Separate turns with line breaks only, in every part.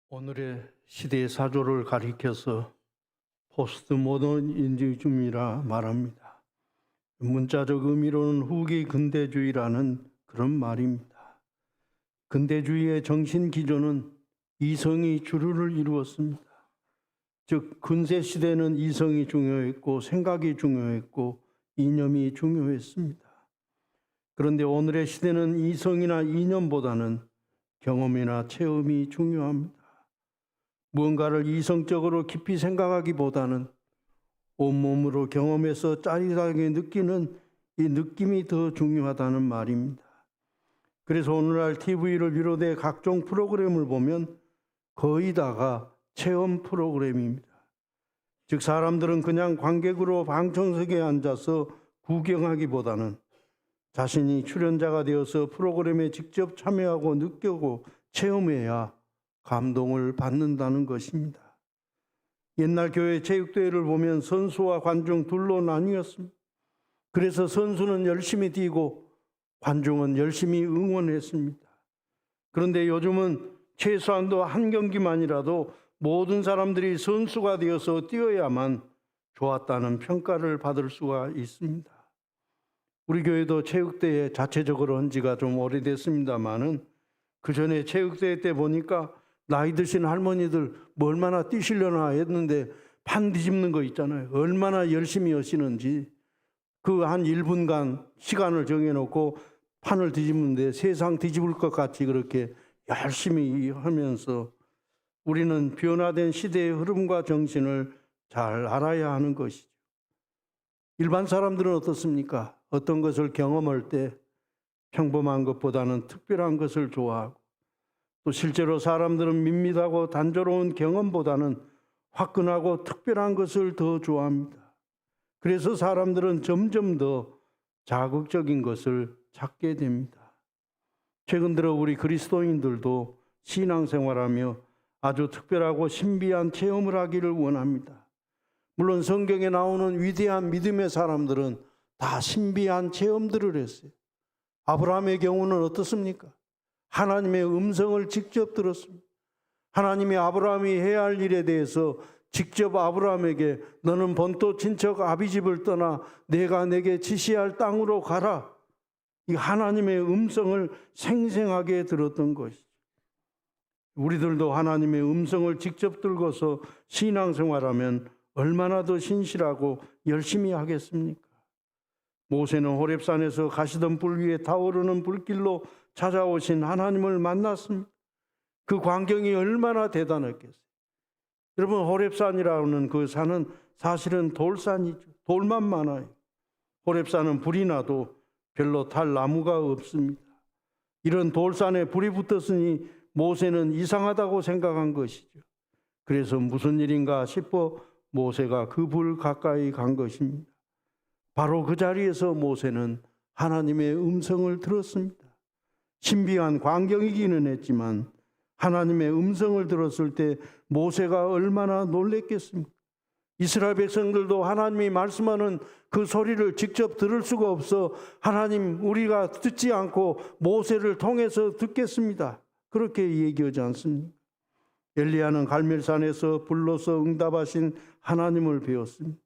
오늘의 시대의 사조를 가리켜서 포스트 모더니즘이라 말합니다. 문자적 의미로는 후기 근대주의라는 그런 말입니다. 근대주의의 정신 기조는 이성이 주류를 이루었습니다. 즉 근세 시대는 이성이 중요했고 생각이 중요했고 이념이 중요했습니다. 그런데 오늘의 시대는 이성이나 이념보다는 경험이나 체험이 중요합니다. 무언가를 이성적으로 깊이 생각하기보다는 온몸으로 경험해서 짜릿하게 느끼는 이 느낌이 더 중요하다는 말입니다. 그래서 오늘날 TV를 비롯해 각종 프로그램을 보면 거의 다가 체험 프로그램입니다. 즉 사람들은 그냥 관객으로 방청석에 앉아서 구경하기보다는 자신이 출연자가 되어서 프로그램에 직접 참여하고 느끼고 체험해야 감동을 받는다는 것입니다. 옛날 교회 체육대회를 보면 선수와 관중 둘로 나뉘었습니다. 그래서 선수는 열심히 뛰고 관중은 열심히 응원했습니다. 그런데 요즘은 최소한도 한 경기만이라도 모든 사람들이 선수가 되어서 뛰어야만 좋았다는 평가를 받을 수가 있습니다. 우리 교회도 체육대회 자체적으로 한 지가 좀 오래됐습니다만은 그 전에 체육대회 때 보니까 나이 드신 할머니들 뭐 얼마나 뛰시려나 했는데 판 뒤집는 거 있잖아요. 얼마나 열심히 하시는지 그 한 1분간 시간을 정해놓고 판을 뒤집는데 세상 뒤집을 것 같이 그렇게 열심히 하면서 우리는 변화된 시대의 흐름과 정신을 잘 알아야 하는 것이죠. 일반 사람들은 어떻습니까? 어떤 것을 경험할 때 평범한 것보다는 특별한 것을 좋아하고 또 실제로 사람들은 밋밋하고 단조로운 경험보다는 화끈하고 특별한 것을 더 좋아합니다. 그래서 사람들은 점점 더 자극적인 것을 찾게 됩니다. 최근 들어 우리 그리스도인들도 신앙생활하며 아주 특별하고 신비한 체험을 하기를 원합니다. 물론 성경에 나오는 위대한 믿음의 사람들은 다 신비한 체험들을 했어요. 아브라함의 경우는 어떻습니까? 하나님의 음성을 직접 들었습니다. 하나님이 아브라함이 해야 할 일에 대해서 직접 아브라함에게 너는 본토 친척 아비집을 떠나 내가 내게 지시할 땅으로 가라. 이 하나님의 음성을 생생하게 들었던 것이죠. 우리들도 하나님의 음성을 직접 들고서 신앙생활하면 얼마나 더 신실하고 열심히 하겠습니까? 모세는 호렙산에서 가시던 불 위에 타오르는 불길로 찾아오신 하나님을 만났습니다. 그 광경이 얼마나 대단했겠어요. 여러분 호렙산이라는 그 산은 사실은 돌산이죠. 돌만 많아요. 호렙산은 불이 나도 별로 탈 나무가 없습니다. 이런 돌산에 불이 붙었으니 모세는 이상하다고 생각한 것이죠. 그래서 무슨 일인가 싶어 모세가 그 불 가까이 간 것입니다. 바로 그 자리에서 모세는 하나님의 음성을 들었습니다. 신비한 광경이기는 했지만 하나님의 음성을 들었을 때 모세가 얼마나 놀랬겠습니까? 이스라엘 백성들도 하나님이 말씀하는 그 소리를 직접 들을 수가 없어 하나님 우리가 듣지 않고 모세를 통해서 듣겠습니다. 그렇게 얘기하지 않습니까? 엘리야는 갈멜산에서 불로서 응답하신 하나님을 배웠습니다.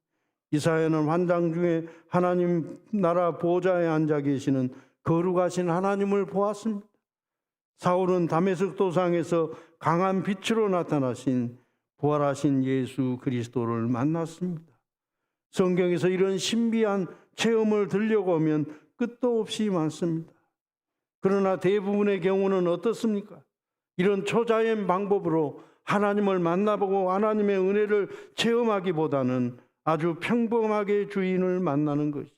이사야는 환상 중에 하나님 나라 보좌에 앉아 계시는 거룩하신 하나님을 보았습니다. 사울은 다메섹 도상에서 강한 빛으로 나타나신 부활하신 예수 그리스도를 만났습니다. 성경에서 이런 신비한 체험을 들려고 하면 끝도 없이 많습니다. 그러나 대부분의 경우는 어떻습니까? 이런 초자연 방법으로 하나님을 만나보고 하나님의 은혜를 체험하기보다는 아주 평범하게 주인을 만나는 것이죠.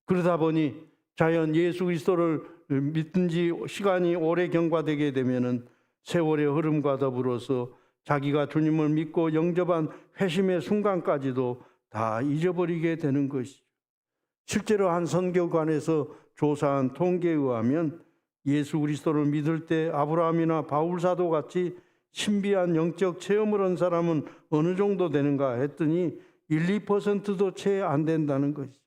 그러다 보니 자연 예수 그리스도를 믿은 지 시간이 오래 경과되게 되면은 세월의 흐름과 더불어서 자기가 주님을 믿고 영접한 회심의 순간까지도 다 잊어버리게 되는 것이죠. 실제로 한 선교관에서 조사한 통계에 의하면 예수 그리스도를 믿을 때 아브라함이나 바울사도 같이 신비한 영적 체험을 한 사람은 어느 정도 되는가 했더니 1, 2%도 채 안 된다는 것이죠.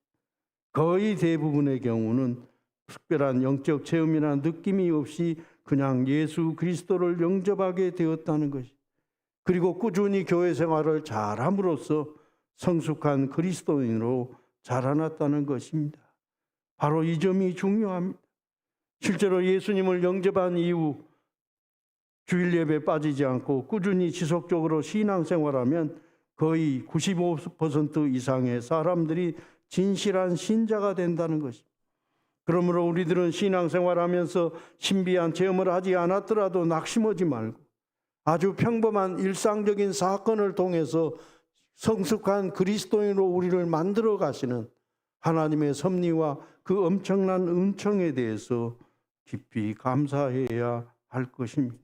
거의 대부분의 경우는 특별한 영적 체험이나 느낌이 없이 그냥 예수 그리스도를 영접하게 되었다는 것이 그리고 꾸준히 교회 생활을 잘함으로써 성숙한 그리스도인으로 자라났다는 것입니다. 바로 이 점이 중요합니다. 실제로 예수님을 영접한 이후 주일 예배에 빠지지 않고 꾸준히 지속적으로 신앙생활하면 거의 95% 이상의 사람들이 진실한 신자가 된다는 것입니다. 그러므로 우리들은 신앙생활하면서 신비한 체험을 하지 않았더라도 낙심하지 말고 아주 평범한 일상적인 사건을 통해서 성숙한 그리스도인으로 우리를 만들어 가시는 하나님의 섭리와 그 엄청난 은총에 대해서 깊이 감사해야 할 것입니다.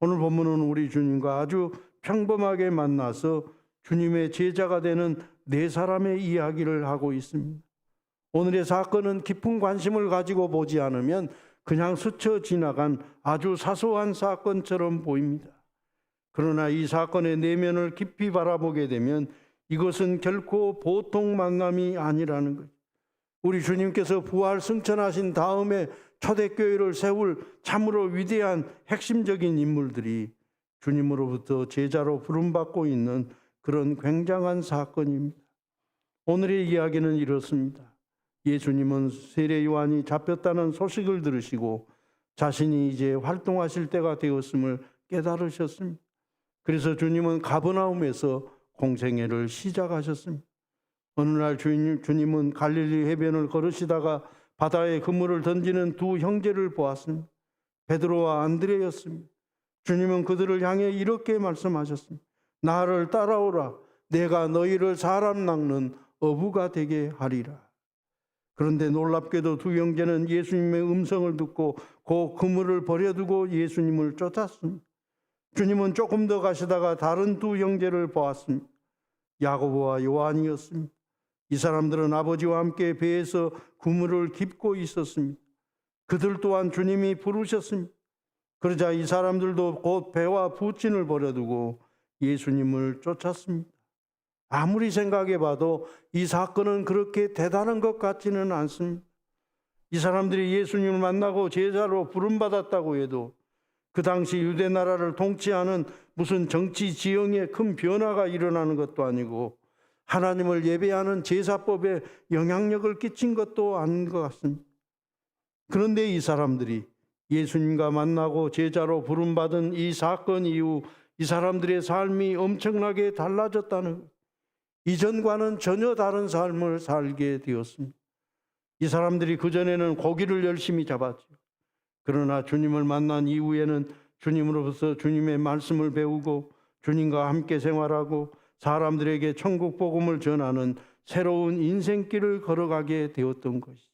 오늘 본문은 우리 주님과 아주 평범하게 만나서 주님의 제자가 되는 네 사람의 이야기를 하고 있습니다. 오늘의 사건은 깊은 관심을 가지고 보지 않으면 그냥 스쳐 지나간 아주 사소한 사건처럼 보입니다. 그러나 이 사건의 내면을 깊이 바라보게 되면 이것은 결코 보통 만남이 아니라는 것. 우리 주님께서 부활 승천하신 다음에 초대교회를 세울 참으로 위대한 핵심적인 인물들이 주님으로부터 제자로 부름받고 있는 그런 굉장한 사건입니다. 오늘의 이야기는 이렇습니다. 예수님은 세례 요한이 잡혔다는 소식을 들으시고 자신이 이제 활동하실 때가 되었음을 깨달으셨습니다. 그래서 주님은 가버나움에서 공생애를 시작하셨습니다. 어느 날 주님은 갈릴리 해변을 걸으시다가 바다에 그물을 던지는 두 형제를 보았습니다. 베드로와 안드레였습니다. 주님은 그들을 향해 이렇게 말씀하셨습니다. 나를 따라오라. 내가 너희를 사람 낚는 어부가 되게 하리라. 그런데 놀랍게도 두 형제는 예수님의 음성을 듣고 그 그물을 버려두고 예수님을 쫓았습니다. 주님은 조금 더 가시다가 다른 두 형제를 보았습니다. 야고보와 요한이었습니다. 이 사람들은 아버지와 함께 배에서 그물을 깁고 있었습니다. 그들 또한 주님이 부르셨습니다. 그러자 이 사람들도 곧 배와 부친을 버려두고 예수님을 쫓았습니다. 아무리 생각해 봐도 이 사건은 그렇게 대단한 것 같지는 않습니다. 이 사람들이 예수님을 만나고 제자로 부름받았다고 해도 그 당시 유대 나라를 통치하는 무슨 정치 지형에 큰 변화가 일어나는 것도 아니고 하나님을 예배하는 제사법에 영향력을 끼친 것도 아닌 것 같습니다. 그런데 이 사람들이 예수님과 만나고 제자로 부름받은 이 사건 이후 이 사람들의 삶이 엄청나게 달라졌다는 것. 이전과는 전혀 다른 삶을 살게 되었습니다. 이 사람들이 그전에는 고기를 열심히 잡았죠. 그러나 주님을 만난 이후에는 주님으로부터 주님의 말씀을 배우고 주님과 함께 생활하고 사람들에게 천국 복음을 전하는 새로운 인생길을 걸어가게 되었던 것이죠.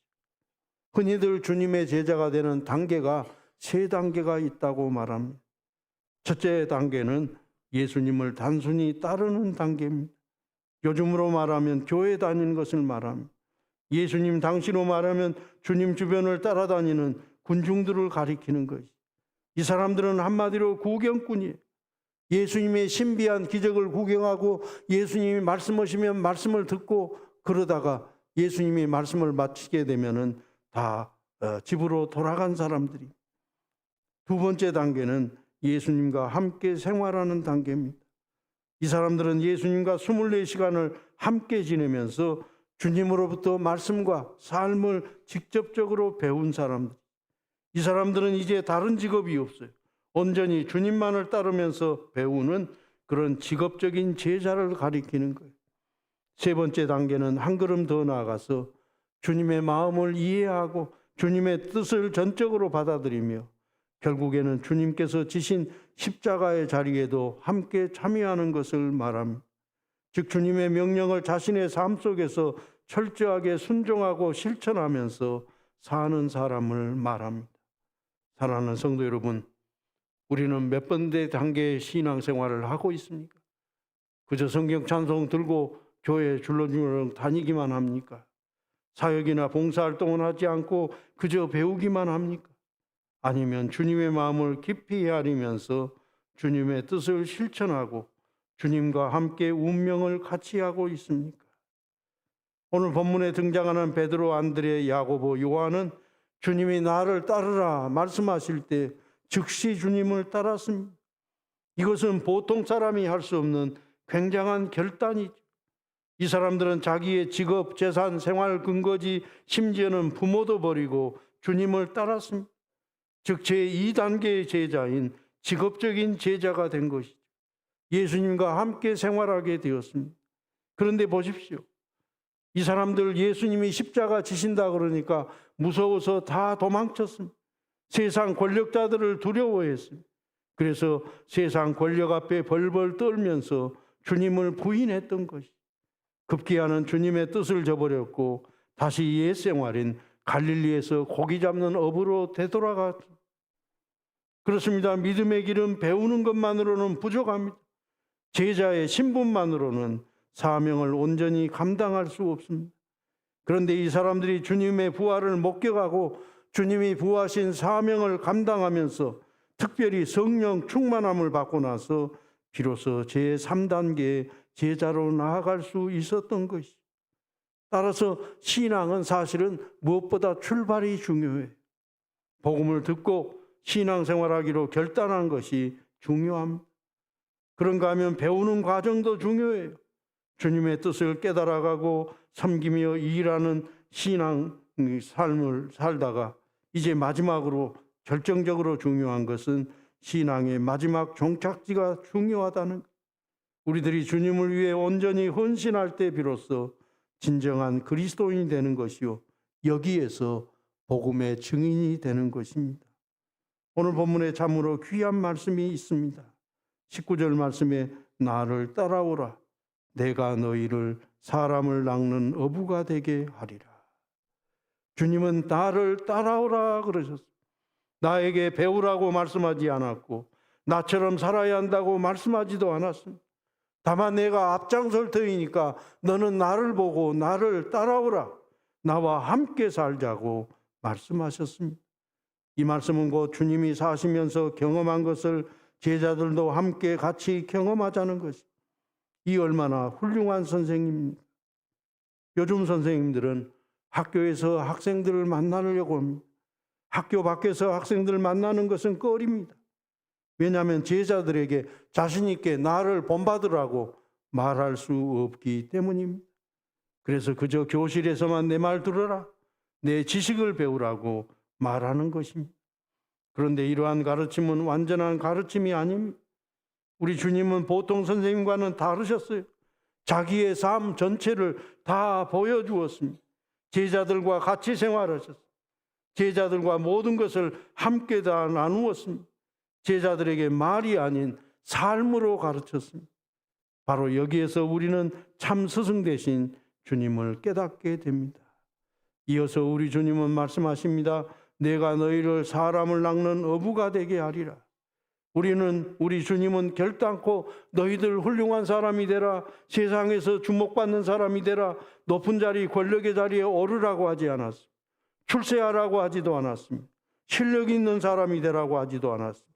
흔히들 주님의 제자가 되는 단계가 세 단계가 있다고 말합니다. 첫째 단계는 예수님을 단순히 따르는 단계입니다. 요즘으로 말하면 교회 다니는 것을 말합니다. 예수님 당시로 말하면 주님 주변을 따라다니는 군중들을 가리키는 것이죠. 이 사람들은 한마디로 구경꾼이에요. 예수님의 신비한 기적을 구경하고 예수님이 말씀하시면 말씀을 듣고 그러다가 예수님이 말씀을 마치게 되면은 다 집으로 돌아간 사람들이. 두 번째 단계는 예수님과 함께 생활하는 단계입니다. 이 사람들은 예수님과 24시간을 함께 지내면서 주님으로부터 말씀과 삶을 직접적으로 배운 사람들. 이 사람들은 이제 다른 직업이 없어요. 온전히 주님만을 따르면서 배우는 그런 직업적인 제자를 가리키는 거예요. 세 번째 단계는 한 걸음 더 나아가서 주님의 마음을 이해하고 주님의 뜻을 전적으로 받아들이며 결국에는 주님께서 지신 십자가의 자리에도 함께 참여하는 것을 말합니다. 즉 주님의 명령을 자신의 삶 속에서 철저하게 순종하고 실천하면서 사는 사람을 말합니다. 사랑하는 성도 여러분, 우리는 몇 번째 단계의 신앙생활을 하고 있습니까? 그저 성경 찬송 들고 교회 줄렁줄렁 다니기만 합니까? 사역이나 봉사활동은 하지 않고 그저 배우기만 합니까? 아니면 주님의 마음을 깊이 헤아리면서 주님의 뜻을 실천하고 주님과 함께 운명을 같이 하고 있습니까? 오늘 본문에 등장하는 베드로, 안드레, 야고보, 요한은 주님이 나를 따르라 말씀하실 때 즉시 주님을 따랐습니다. 이것은 보통 사람이 할 수 없는 굉장한 결단이죠. 이 사람들은 자기의 직업, 재산, 생활 근거지, 심지어는 부모도 버리고 주님을 따랐습니다. 즉 제2단계의 제자인 직업적인 제자가 된 것이죠. 예수님과 함께 생활하게 되었습니다. 그런데 보십시오. 이 사람들 예수님이 십자가 지신다 그러니까 무서워서 다 도망쳤습니다. 세상 권력자들을 두려워했습니다. 그래서 세상 권력 앞에 벌벌 떨면서 주님을 부인했던 것이죠. 급기야는 주님의 뜻을 저버렸고 다시 옛 생활인 갈릴리에서 고기 잡는 업으로 되돌아갔습니다. 그렇습니다. 믿음의 길은 배우는 것만으로는 부족합니다. 제자의 신분만으로는 사명을 온전히 감당할 수 없습니다. 그런데 이 사람들이 주님의 부활을 목격하고 주님이 부하신 사명을 감당하면서 특별히 성령 충만함을 받고 나서 비로소 제3단계의 제자로 나아갈 수 있었던 것이죠. 따라서 신앙은 사실은 무엇보다 출발이 중요해요. 복음을 듣고 신앙생활하기로 결단한 것이 중요합니다. 그런가 하면 배우는 과정도 중요해요. 주님의 뜻을 깨달아가고 섬기며 일하는 신앙 삶을 살다가 이제 마지막으로 결정적으로 중요한 것은 신앙의 마지막 종착지가 중요하다는 것. 우리들이 주님을 위해 온전히 헌신할 때 비로소 진정한 그리스도인이 되는 것이요, 여기에서 복음의 증인이 되는 것입니다. 오늘 본문에 참으로 귀한 말씀이 있습니다. 19절 말씀에 나를 따라오라 내가 너희를 사람을 낚는 어부가 되게 하리라. 주님은 나를 따라오라 그러셨습니다. 나에게 배우라고 말씀하지 않았고 나처럼 살아야 한다고 말씀하지도 않았습니다. 다만 내가 앞장설 터이니까 너는 나를 보고 나를 따라오라, 나와 함께 살자고 말씀하셨습니다. 이 말씀은 곧 주님이 사시면서 경험한 것을 제자들도 함께 같이 경험하자는 것입니다. 이 얼마나 훌륭한 선생님입니다. 요즘 선생님들은 학교에서 학생들을 만나려고 합니다. 학교 밖에서 학생들을 만나는 것은 꺼립니다. 왜냐하면 제자들에게 자신 있게 나를 본받으라고 말할 수 없기 때문입니다. 그래서 그저 교실에서만 내 말 들어라, 내 지식을 배우라고 말하는 것입니다. 그런데 이러한 가르침은 완전한 가르침이 아닙니다. 우리 주님은 보통 선생님과는 다르셨어요. 자기의 삶 전체를 다 보여주었습니다. 제자들과 같이 생활하셨습니다. 제자들과 모든 것을 함께 다 나누었습니다. 제자들에게 말이 아닌 삶으로 가르쳤습니다. 바로 여기에서 우리는 참 스승 되신 주님을 깨닫게 됩니다. 이어서 우리 주님은 말씀하십니다. 내가 너희를 사람을 낚는 어부가 되게 하리라. 우리 주님은 결단코 너희들 훌륭한 사람이 되라, 세상에서 주목받는 사람이 되라, 높은 자리, 권력의 자리에 오르라고 하지 않았습니다. 출세하라고 하지도 않았습니다. 실력 있는 사람이 되라고 하지도 않았습니다.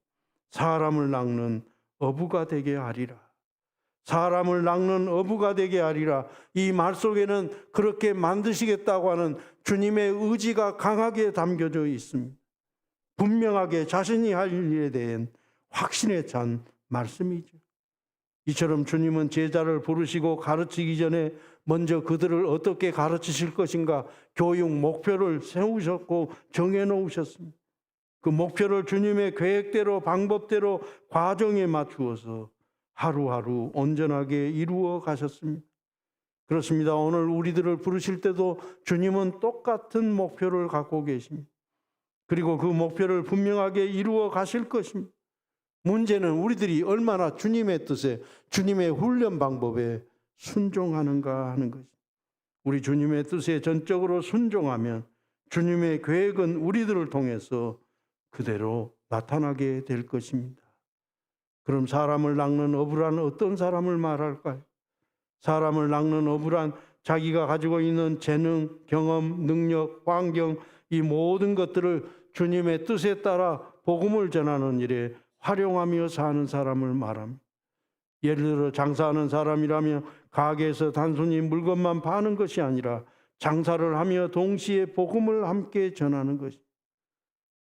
사람을 낚는 어부가 되게 하리라. 사람을 낚는 어부가 되게 하리라. 이 말 속에는 그렇게 만드시겠다고 하는 주님의 의지가 강하게 담겨져 있습니다. 분명하게 자신이 할 일에 대한 확신에 찬 말씀이죠. 이처럼 주님은 제자를 부르시고 가르치기 전에 먼저 그들을 어떻게 가르치실 것인가 교육 목표를 세우셨고 정해놓으셨습니다. 그 목표를 주님의 계획대로 방법대로 과정에 맞추어서 하루하루 온전하게 이루어 가셨습니다. 그렇습니다. 오늘 우리들을 부르실 때도 주님은 똑같은 목표를 갖고 계십니다. 그리고 그 목표를 분명하게 이루어 가실 것입니다. 문제는 우리들이 얼마나 주님의 뜻에, 주님의 훈련 방법에 순종하는가 하는 것입니다. 우리 주님의 뜻에 전적으로 순종하면 주님의 계획은 우리들을 통해서 그대로 나타나게 될 것입니다. 그럼 사람을 낚는 어부란 어떤 사람을 말할까요? 사람을 낚는 어부란 자기가 가지고 있는 재능, 경험, 능력, 환경, 이 모든 것들을 주님의 뜻에 따라 복음을 전하는 일에 활용하며 사는 사람을 말합니다. 예를 들어 장사하는 사람이라면 가게에서 단순히 물건만 파는 것이 아니라 장사를 하며 동시에 복음을 함께 전하는 것입니다.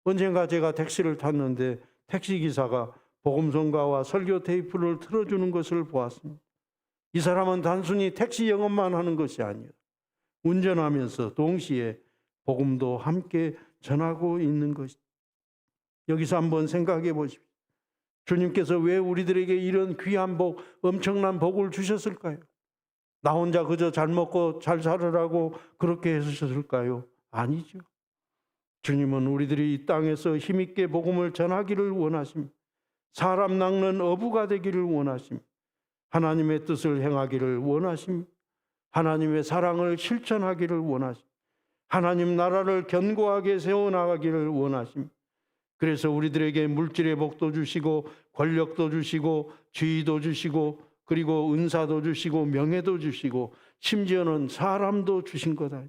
언젠가 제가 택시를 탔는데 택시기사가 복음성가와 설교 테이프를 틀어주는 것을 보았습니다. 이 사람은 단순히 택시 영업만 하는 것이 아니에요. 운전하면서 동시에 복음도 함께 전하고 있는 것이죠. 여기서 한번 생각해 보십시오. 주님께서 왜 우리들에게 이런 귀한 복, 엄청난 복을 주셨을까요? 나 혼자 그저 잘 먹고 잘 살으라고 그렇게 해주셨을까요? 아니죠. 주님은 우리들이 이 땅에서 힘있게 복음을 전하기를 원하십니다. 사람 낚는 어부가 되기를 원하십니다. 하나님의 뜻을 행하기를 원하십니다. 하나님의 사랑을 실천하기를 원하십니다. 하나님 나라를 견고하게 세워나가기를 원하십니다. 그래서 우리들에게 물질의 복도 주시고 권력도 주시고 지위도 주시고 그리고 은사도 주시고 명예도 주시고 심지어는 사람도 주신 거다.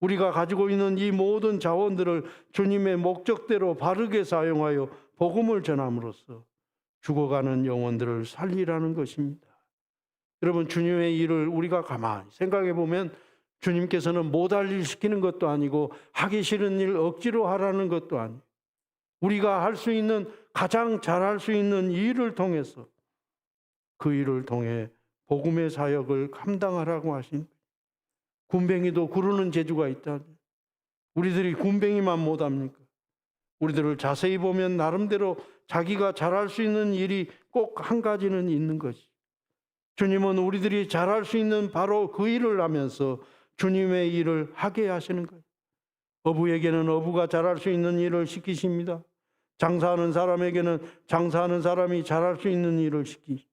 우리가 가지고 있는 이 모든 자원들을 주님의 목적대로 바르게 사용하여 복음을 전함으로써 죽어가는 영혼들을 살리라는 것입니다. 여러분, 주님의 일을 우리가 가만히 생각해 보면 주님께서는 못할 일 시키는 것도 아니고 하기 싫은 일 억지로 하라는 것도 아니고 우리가 할 수 있는 가장 잘할 수 있는 일을 통해서 그 일을 통해 복음의 사역을 감당하라고 하신 거예요. 군뱅이도 구르는 재주가 있다. 우리들이 군뱅이만 못합니까? 우리들을 자세히 보면 나름대로 자기가 잘할 수 있는 일이 꼭 한 가지는 있는 것이. 주님은 우리들이 잘할 수 있는 바로 그 일을 하면서 주님의 일을 하게 하시는 거예요. 어부에게는 어부가 잘할 수 있는 일을 시키십니다. 장사하는 사람에게는 장사하는 사람이 잘할 수 있는 일을 시키십니다.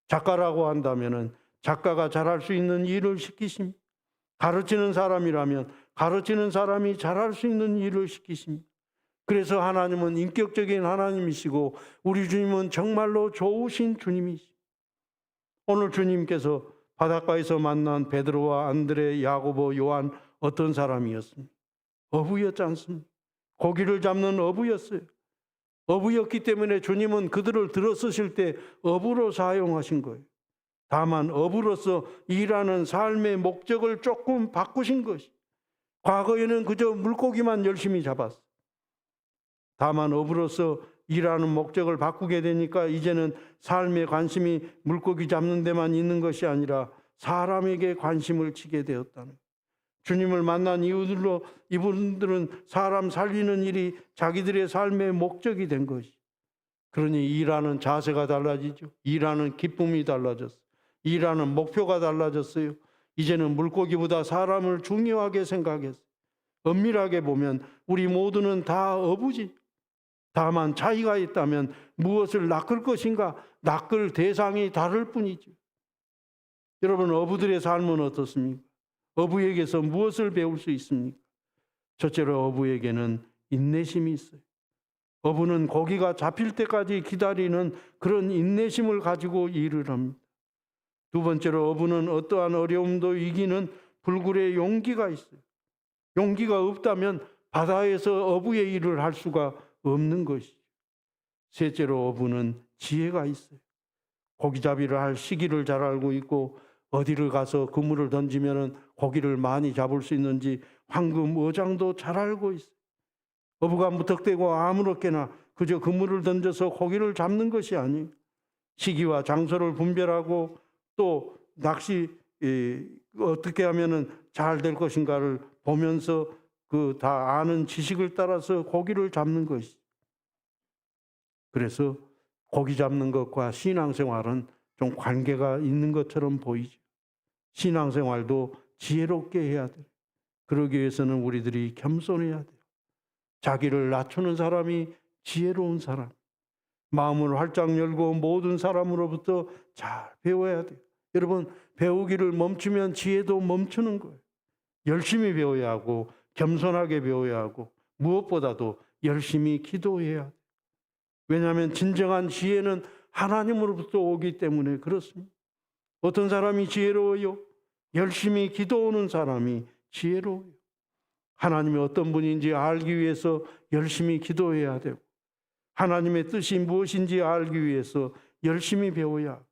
작가라고 한다면 작가가 잘할 수 있는 일을 시키십니다. 가르치는 사람이라면 가르치는 사람이 잘할 수 있는 일을 시키십니다. 그래서 하나님은 인격적인 하나님이시고 우리 주님은 정말로 좋으신 주님이십니다. 오늘 주님께서 바닷가에서 만난 베드로와 안드레, 야고보, 요한 어떤 사람이었습니까? 어부였지 않습니까? 고기를 잡는 어부였어요. 어부였기 때문에 주님은 그들을 들어쓰실 때 어부로 사용하신 거예요. 다만 어부로서 일하는 삶의 목적을 조금 바꾸신 것이. 과거에는 그저 물고기만 열심히 잡았어. 다만 어부로서 일하는 목적을 바꾸게 되니까 이제는 삶의 관심이 물고기 잡는 데만 있는 것이 아니라 사람에게 관심을 치게 되었다는 거예요. 주님을 만난 이유들로 이분들은 사람 살리는 일이 자기들의 삶의 목적이 된 것이. 그러니 일하는 자세가 달라지죠. 일하는 기쁨이 달라졌어요. 일하는 목표가 달라졌어요. 이제는 물고기보다 사람을 중요하게 생각했어요. 엄밀하게 보면 우리 모두는 다 어부지. 다만 차이가 있다면 무엇을 낚을 것인가, 낚을 대상이 다를 뿐이죠. 여러분, 어부들의 삶은 어떻습니까? 어부에게서 무엇을 배울 수 있습니까? 첫째로 어부에게는 인내심이 있어요. 어부는 고기가 잡힐 때까지 기다리는 그런 인내심을 가지고 일을 합니다. 두 번째로 어부는 어떠한 어려움도 이기는 불굴의 용기가 있어요. 용기가 없다면 바다에서 어부의 일을 할 수가 없는 것이죠. 셋째로 어부는 지혜가 있어요. 고기잡이를 할 시기를 잘 알고 있고 어디를 가서 그물을 던지면 고기를 많이 잡을 수 있는지 황금 어장도 잘 알고 있어요. 어부가 무턱대고 아무렇게나 그저 그물을 던져서 고기를 잡는 것이 아니에요. 시기와 장소를 분별하고 또 낚시 어떻게 하면 잘 될 것인가를 보면서 그 다 아는 지식을 따라서 고기를 잡는 것이. 그래서 고기 잡는 것과 신앙생활은 좀 관계가 있는 것처럼 보이죠. 신앙생활도 지혜롭게 해야 돼요. 그러기 위해서는 우리들이 겸손해야 돼요. 자기를 낮추는 사람이 지혜로운 사람. 마음을 활짝 열고 모든 사람으로부터 잘 배워야 돼요. 여러분, 배우기를 멈추면 지혜도 멈추는 거예요. 열심히 배워야 하고 겸손하게 배워야 하고 무엇보다도 열심히 기도해야 돼요. 왜냐하면 진정한 지혜는 하나님으로부터 오기 때문에 그렇습니다. 어떤 사람이 지혜로워요? 열심히 기도하는 사람이 지혜로워요. 하나님이 어떤 분인지 알기 위해서 열심히 기도해야 되고 하나님의 뜻이 무엇인지 알기 위해서 열심히 배워야 하고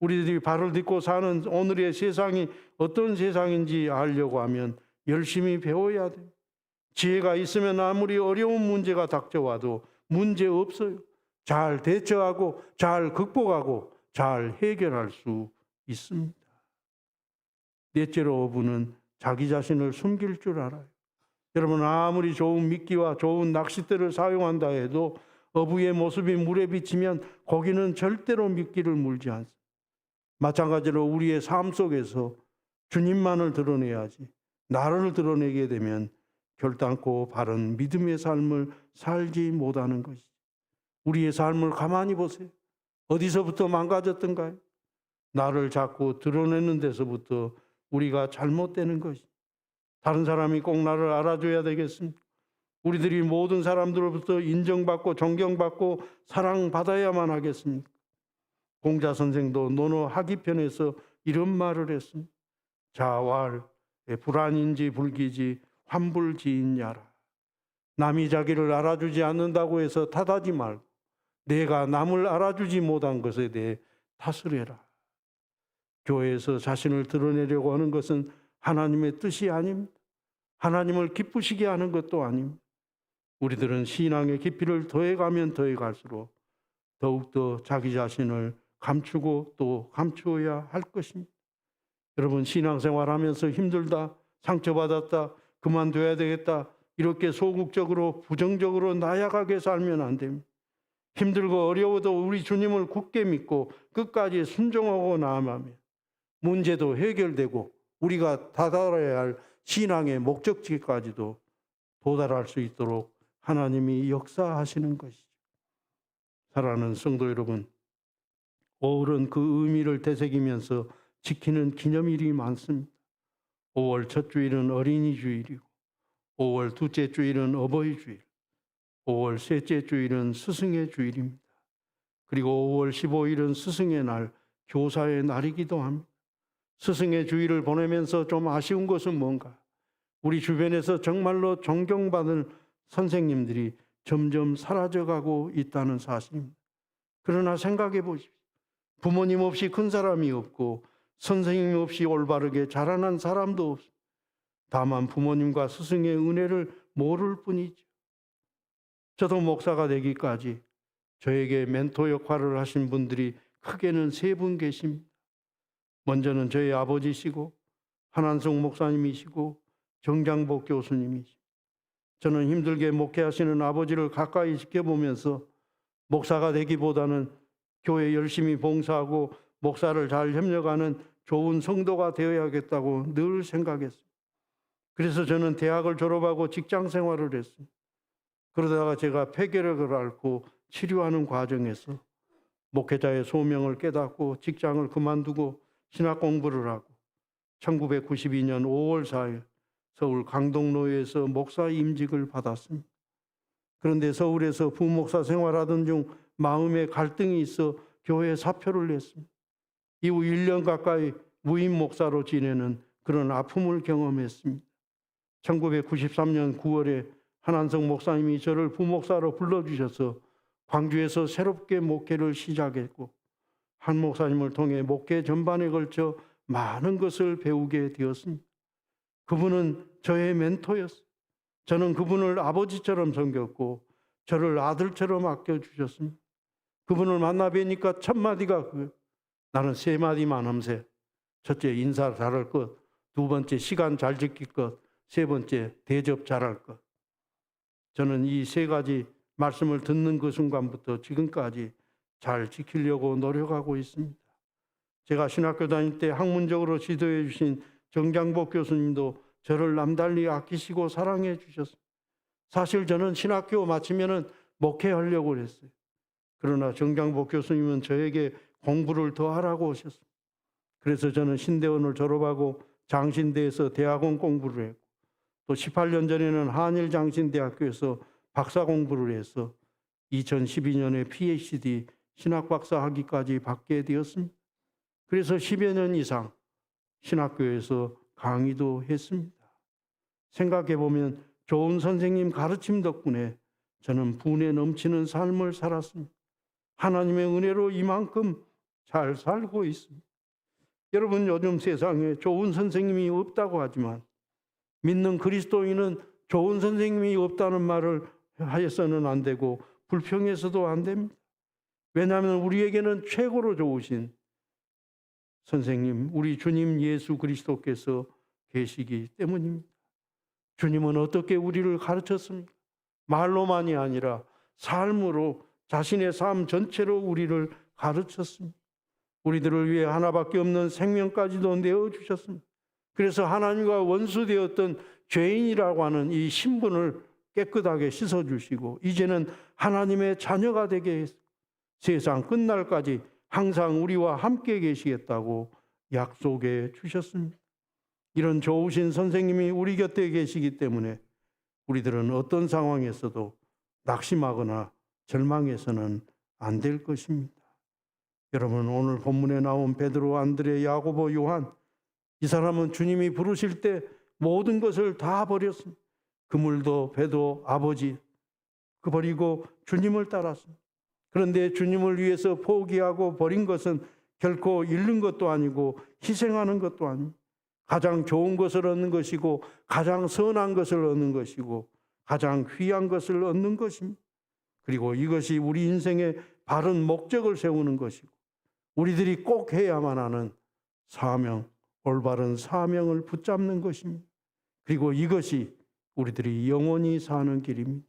우리들이 발을 딛고 사는 오늘의 세상이 어떤 세상인지 알려고 하면 열심히 배워야 돼요. 지혜가 있으면 아무리 어려운 문제가 닥쳐와도 문제 없어요. 잘 대처하고 잘 극복하고 잘 해결할 수 있습니다. 넷째로 어부는 자기 자신을 숨길 줄 알아요. 여러분, 아무리 좋은 미끼와 좋은 낚싯대를 사용한다 해도 어부의 모습이 물에 비치면 고기는 절대로 미끼를 물지 않습니다. 마찬가지로 우리의 삶 속에서 주님만을 드러내야지 나를 드러내게 되면 결단코 바른 믿음의 삶을 살지 못하는 것이죠. 우리의 삶을 가만히 보세요. 어디서부터 망가졌던가요? 나를 자꾸 드러내는 데서부터 우리가 잘못되는 것이죠. 다른 사람이 꼭 나를 알아줘야 되겠습니까? 우리들이 모든 사람들로부터 인정받고 존경받고 사랑받아야만 하겠습니까? 공자 선생도 논어하기 편에서 이런 말을 했습니다. 자왈 불안인지 불기지 환불지인야라. 남이 자기를 알아주지 않는다고 해서 탓하지 말고 내가 남을 알아주지 못한 것에 대해 탓을 해라. 교회에서 자신을 드러내려고 하는 것은 하나님의 뜻이 아닙니다. 하나님을 기쁘시게 하는 것도 아닙니다. 우리들은 신앙의 깊이를 더해가면 더해갈수록 더욱더 자기 자신을 감추고 또 감추어야 할 것입니다. 여러분, 신앙생활하면서 힘들다, 상처받았다, 그만둬야 되겠다 이렇게 소극적으로 부정적으로 나약하게 살면 안 됩니다. 힘들고 어려워도 우리 주님을 굳게 믿고 끝까지 순종하고 나아가면 문제도 해결되고 우리가 다다라야 할 신앙의 목적지까지도 도달할 수 있도록 하나님이 역사하시는 것이죠. 사랑하는 성도 여러분, 5월은 그 의미를 되새기면서 지키는 기념일이 많습니다. 5월 첫 주일은 어린이 주일이고 5월 둘째 주일은 어버이 주일, 5월 셋째 주일은 스승의 주일입니다. 그리고 5월 15일은 스승의 날, 교사의 날이기도 합니다. 스승의 주일을 보내면서 좀 아쉬운 것은 뭔가? 우리 주변에서 정말로 존경받는 선생님들이 점점 사라져가고 있다는 사실입니다. 그러나 생각해 보십시오. 부모님 없이 큰 사람이 없고 선생님 없이 올바르게 자라난 사람도 없습니다. 다만 부모님과 스승의 은혜를 모를 뿐이죠. 저도 목사가 되기까지 저에게 멘토 역할을 하신 분들이 크게는 3분 계십니다. 먼저는 저희 아버지시고 한한성 목사님이시고 정장복 교수님이시고, 저는 힘들게 목회하시는 아버지를 가까이 지켜보면서 목사가 되기보다는 교회 열심히 봉사하고 목사를 잘 협력하는 좋은 성도가 되어야겠다고 늘 생각했습니다. 그래서 저는 대학을 졸업하고 직장 생활을 했습니다. 그러다가 제가 폐결핵을 앓고 치료하는 과정에서 목회자의 소명을 깨닫고 직장을 그만두고 신학 공부를 하고 1992년 5월 4일 서울 강동로에서 목사 임직을 받았습니다. 그런데 서울에서 부목사 생활하던 중 마음에 갈등이 있어 교회 사표를 냈습니다. 이후 1년 가까이 무임 목사로 지내는 그런 아픔을 경험했습니다. 1993년 9월에 한한성 목사님이 저를 부목사로 불러주셔서 광주에서 새롭게 목회를 시작했고 한 목사님을 통해 목회 전반에 걸쳐 많은 것을 배우게 되었습니다. 그분은 저의 멘토였어요. 저는 그분을 아버지처럼 섬겼고 저를 아들처럼 아껴주셨습니다. 그분을 만나 뵈니까 첫 마디가 나는 3마디만 함세. 첫째, 인사 잘할 것. 2번째, 시간 잘 지킬 것. 3번째, 대접 잘할 것. 저는 이 3가지 말씀을 듣는 그 순간부터 지금까지 잘 지키려고 노력하고 있습니다. 제가 신학교 다닐 때 학문적으로 지도해 주신 정장복 교수님도 저를 남달리 아끼시고 사랑해 주셨습니다. 사실 저는 신학교 마치면은 목회하려고 했어요. 그러나 정장복 교수님은 저에게 공부를 더 하라고 하셨습니다. 그래서 저는 신대원을 졸업하고 장신대에서 대학원 공부를 했고 또 18년 전에는 한일장신대학교에서 박사 공부를 해서 2012년에 PhD 신학박사 학위까지 받게 되었습니다. 그래서 10여 년 이상 신학교에서 강의도 했습니다. 생각해 보면 좋은 선생님 가르침 덕분에 저는 분에 넘치는 삶을 살았습니다. 하나님의 은혜로 이만큼 잘 살고 있습니다. 여러분, 요즘 세상에 좋은 선생님이 없다고 하지만 믿는 그리스도인은 좋은 선생님이 없다는 말을 하여서는 안 되고 불평해서도 안 됩니다. 왜냐하면 우리에게는 최고로 좋으신 선생님, 우리 주님 예수 그리스도께서 계시기 때문입니다. 주님은 어떻게 우리를 가르쳤습니까? 말로만이 아니라 삶으로, 자신의 삶 전체로 우리를 가르쳤습니다. 우리들을 위해 하나밖에 없는 생명까지도 내어주셨습니다. 그래서 하나님과 원수되었던 죄인이라고 하는 이 신분을 깨끗하게 씻어주시고 이제는 하나님의 자녀가 되게 해서 세상 끝날까지 항상 우리와 함께 계시겠다고 약속해 주셨습니다. 이런 좋으신 선생님이 우리 곁에 계시기 때문에 우리들은 어떤 상황에서도 낙심하거나 절망해서는 안 될 것입니다. 여러분, 오늘 본문에 나온 베드로, 안드레, 야고보, 요한, 이 사람은 주님이 부르실 때 모든 것을 다 버렸습니다. 그물도 배도 아버지 버리고 주님을 따랐습니다. 그런데 주님을 위해서 포기하고 버린 것은 결코 잃는 것도 아니고 희생하는 것도 아닙니다. 가장 좋은 것을 얻는 것이고 가장 선한 것을 얻는 것이고 가장 귀한 것을 얻는 것입니다. 그리고 이것이 우리 인생의 바른 목적을 세우는 것이고 우리들이 꼭 해야만 하는 사명, 올바른 사명을 붙잡는 것입니다. 그리고 이것이 우리들이 영원히 사는 길입니다.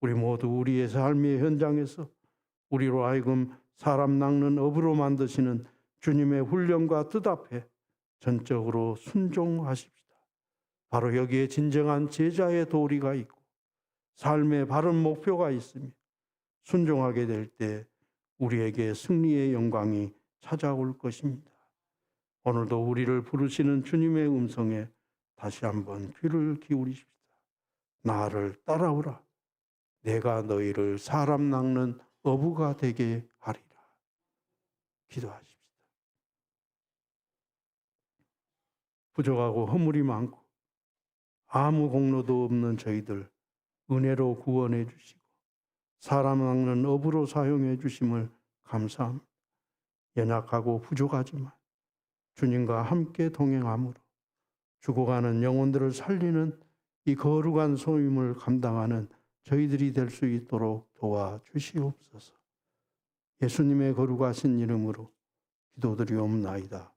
우리 모두 우리의 삶의 현장에서 우리로 하여금 사람 낚는 어부로 만드시는 주님의 훈련과 뜻 앞에 전적으로 순종하십시다. 바로 여기에 진정한 제자의 도리가 있고 삶의 바른 목표가 있으며 순종하게 될 때 우리에게 승리의 영광이 찾아올 것입니다. 오늘도 우리를 부르시는 주님의 음성에 다시 한번 귀를 기울이십시다. 나를 따라오라. 내가 너희를 사람 낚는 어부가 되게 하리라. 기도하십시다. 부족하고 허물이 많고 아무 공로도 없는 저희들 은혜로 구원해 주시고 사람 낚는 어부로 사용해 주심을 감사합니다. 연약하고 부족하지만 주님과 함께 동행함으로 죽어가는 영혼들을 살리는 이 거룩한 소임을 감당하는 저희들이 될 수 있도록 도와주시옵소서. 예수님의 거룩하신 이름으로 기도드리옵나이다.